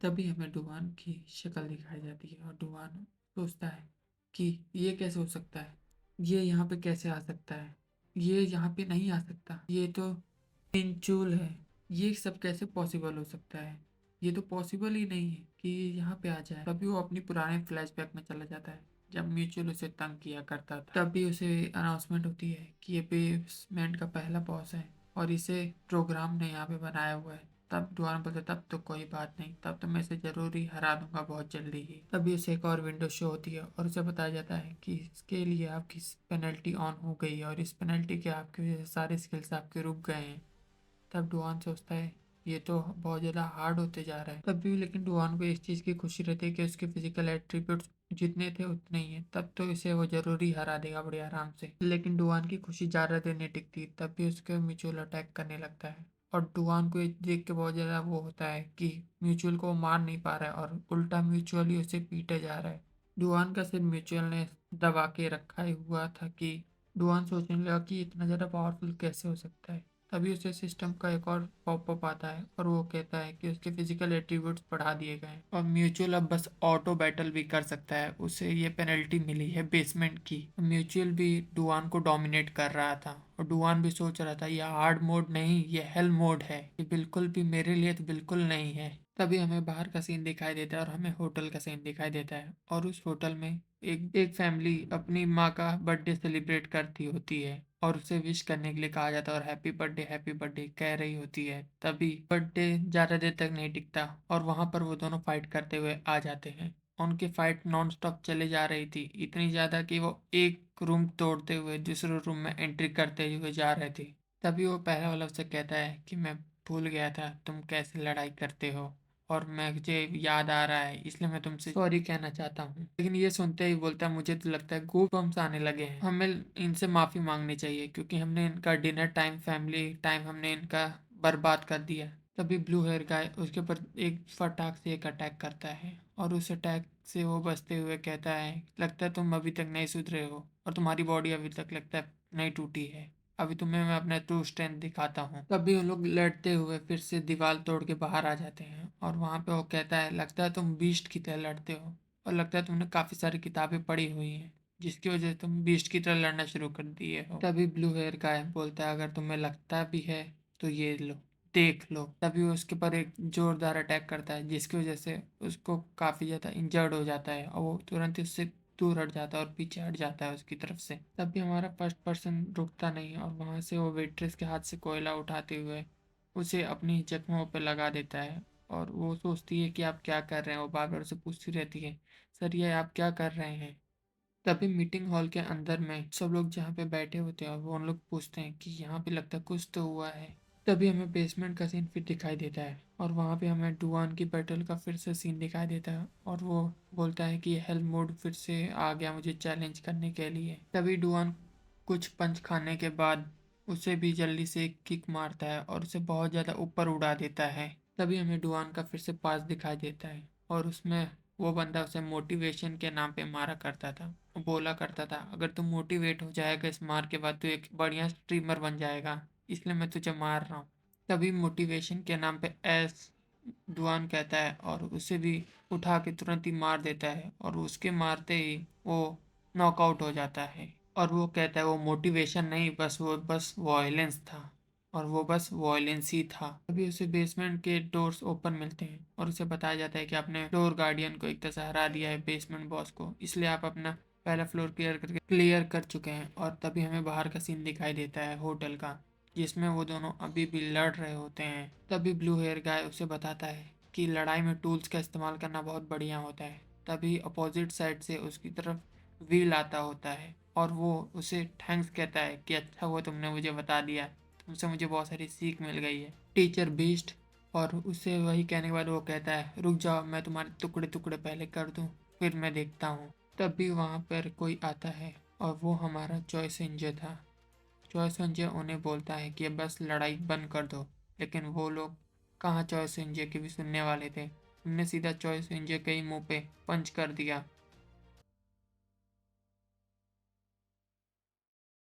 तभी हमें डुआन की शक्ल दिखाई जाती है और डुआन सोचता है कि ये कैसे हो सकता है? ये यहाँ पे कैसे आ सकता है? ये यहाँ पे नहीं आ सकता। ये तो मिनचूल है। ये सब कैसे पॉसिबल हो सकता है? ये तो पॉसिबल ही नहीं है कि ये यहाँ पे आ जाए। तभी वो अपनी पुराने फ्लैशबैक में चला जाता है, जब म्यूचुअल उसे तंग किया करता था। तभी उसे अनाउंसमेंट होती है कि ये बेसमेंट का पहला बॉस है और इसे प्रोग्राम ने यहाँ पे बनाया हुआ है। तब डुआन बोलता तब तो कोई बात नहीं, तब तो मैं इसे ज़रूर ही हरा दूंगा बहुत जल्दी ही। तभी उसे एक और विंडो शो होती है और उसे बताया जाता है कि इसके लिए आपकी पेनल्टी ऑन हो गई है और इस पेनल्टी के आपकी वजह से सारे स्किल्स आपके रुक गए हैं। तब डुआन सोचता है ये तो बहुत ज़्यादा हार्ड होते जा रहा है। तब भी लेकिन डुआन को इस चीज़ की खुशी रहती है कि उसके फिजिकल एट्रीब्यूट्स जितने थे उतने ही हैं। तब तो इसे वो जरूरी हरा देगा बड़े आराम से। लेकिन डुआन की खुशी ज़्यादा देर नहीं टिकती। तब भी उसके म्यूचुअल अटैक करने लगता है और डुआन को ये देख के बहुत ज़्यादा वो होता है कि म्यूचुअल को वो मार नहीं पा रहा है और उल्टा म्यूचुअल ही उसे पीटे जा रहा है। डुआन का सिर म्यूचुअल ने दबा के रखा ही हुआ था कि डुआन सोचने लगा कि इतना ज़्यादा पावरफुल कैसे हो सकता है। तभी उसे सिस्टम का एक और पॉपअप आता है और वो कहता है कि उसके फिजिकल एट्रीब्यूट्स बढ़ा दिए गए हैं और म्यूचुअल अब बस ऑटो बैटल भी कर सकता है। उसे ये पेनल्टी मिली है बेसमेंट की। म्यूचुअल भी डुआन को डोमिनेट कर रहा था और डुआन भी सोच रहा था यह हार्ड मोड नहीं, ये हेल मोड है। ये बिल्कुल भी मेरे लिए तो बिल्कुल नहीं है। तभी हमें बाहर का सीन दिखाई देता है और हमें होटल का सीन दिखाई देता है और उस होटल में एक फैमिली अपनी माँ का बर्थडे सेलिब्रेट करती होती है और उसे विश करने के लिए कहा जाता है और हैप्पी बर्थडे कह रही होती है। तभी बर्थडे ज़्यादा देर तक नहीं टिकता और वहाँ पर वो दोनों फाइट करते हुए आ जाते हैं। उनकी फाइट नॉन स्टॉप चले जा रही थी, इतनी ज़्यादा कि वो एक रूम तोड़ते हुए दूसरे रूम में एंट्री करते हुए जा रहे थे। तभी वो पहला वाला उससे कहता है कि मैं भूल गया था तुम कैसे लड़ाई करते हो और मुझे याद आ रहा है, इसलिए मैं तुमसे सॉरी कहना चाहता हूँ। लेकिन ये सुनते ही बोलता है मुझे तो लगता है गूज बम्स आने लगे हैं, हमें इनसे माफ़ी मांगनी चाहिए क्योंकि हमने इनका डिनर टाइम फैमिली टाइम हमने इनका बर्बाद कर दिया। तभी ब्लू हेयर गाय उसके ऊपर एक फटाक से एक अटैक करता है और उस अटैक से वो बचते हुए कहता है लगता है तुम अभी तक नहीं सुधरे हो और तुम्हारी बॉडी अभी तक लगता है नहीं टूटी है। अभी तुम्हें मैं अपना ट्रू स्ट्रेंथ दिखाता हूँ। तभी उन लोग लड़ते हुए फिर से दीवार तोड़ के बाहर आ जाते हैं और वहाँ पे वो कहता है लगता है तुम बीस्ट की तरह लड़ते हो और लगता है तुमने काफ़ी सारी किताबें पढ़ी हुई हैं जिसकी वजह से तुम बीस्ट की तरह लड़ना शुरू कर दिए हो। तभी ब्लू हेयर गाय बोलता है अगर तुम्हें लगता भी है तो ये लो देख लो। तभी वो उसके ऊपर एक जोरदार अटैक करता है जिसकी वजह से उसको काफ़ी ज़्यादा इंजर्ड हो जाता है और वो तुरंत ही उससे दूर हट जाता है और पीछे हट जाता है उसकी तरफ से। तब भी हमारा फर्स्ट पर्सन रुकता नहीं और वहाँ से वो वेट्रेस के हाथ से कोयला उठाते हुए उसे अपनी जख्मों पर लगा देता है और वो सोचती है कि आप क्या कर रहे हैं। वो बार बार उसे पूछती रहती है सर ये आप क्या कर रहे हैं। तभी मीटिंग हॉल के अंदर में सब लोग जहाँ पे बैठे होते हैं और वो उन लोग पूछते हैं कि यहाँ पे लगता है कुछ तो हुआ है। तभी हमें बेसमेंट का सीन फिर दिखाई देता है और वहाँ पे हमें डुआन की बैटल का फिर से सीन दिखाई देता है और वो बोलता है कि हेल मोड फिर से आ गया मुझे चैलेंज करने के लिए। तभी डुआन कुछ पंच खाने के बाद उसे भी जल्दी से एक किक मारता है और उसे बहुत ज़्यादा ऊपर उड़ा देता है। तभी हमें डुआन का फिर से पास दिखाई देता है और उसमें वो बंदा उसे मोटिवेशन के नाम पे मारा करता था। वो बोला करता था अगर तुम मोटिवेट हो जाएगा इस मार के बाद तो एक बढ़िया स्ट्रीमर बन जाएगा, इसलिए मैं तुझे मार रहा हूँ। तभी मोटिवेशन के नाम पे एस डुआन कहता है और उसे भी उठा के तुरंत ही मार देता है और उसके मारते ही वो नॉकआउट हो जाता है और वो कहता है वो मोटिवेशन नहीं बस वॉयलेंस था और वो बस वॉयलेंस ही था। अभी उसे बेसमेंट के डोर्स ओपन मिलते हैं और उसे बताया जाता है कि आपने डोर गार्डियन को एक तरह से हरा दिया है बेसमेंट बॉस को, इसलिए आप अपना पहला फ्लोर क्लियर कर चुके हैं। और तभी हमें बाहर का सीन दिखाई देता है होटल का जिसमें वो दोनों अभी भी लड़ रहे होते हैं। तभी ब्लू हेयर गाय उसे बताता है कि लड़ाई में टूल्स का इस्तेमाल करना बहुत बढ़िया होता है। तभी अपोजिट साइड से उसकी तरफ व्हील आता होता है और वो उसे थैंक्स कहता है कि अच्छा हुआ तुमने मुझे बता दिया, तुमसे मुझे बहुत सारी सीख मिल गई है टीचर बीस्ट। और उसे वही कहने के बाद वो कहता है रुक जाओ मैं तुम्हारे टुकड़े टुकड़े पहले कर दूं फिर मैं देखता हूँ। तभी वहाँ पर कोई आता है और वो हमारा चॉइस इंजर था। चॉइस संजय उन्हें बोलता है कि बस लड़ाई बंद कर दो, लेकिन वो लोग कहाँ चॉइस संजय के भी सुनने वाले थे। उनने सीधा चॉइस संजय के ही मुंह पे पंच कर दिया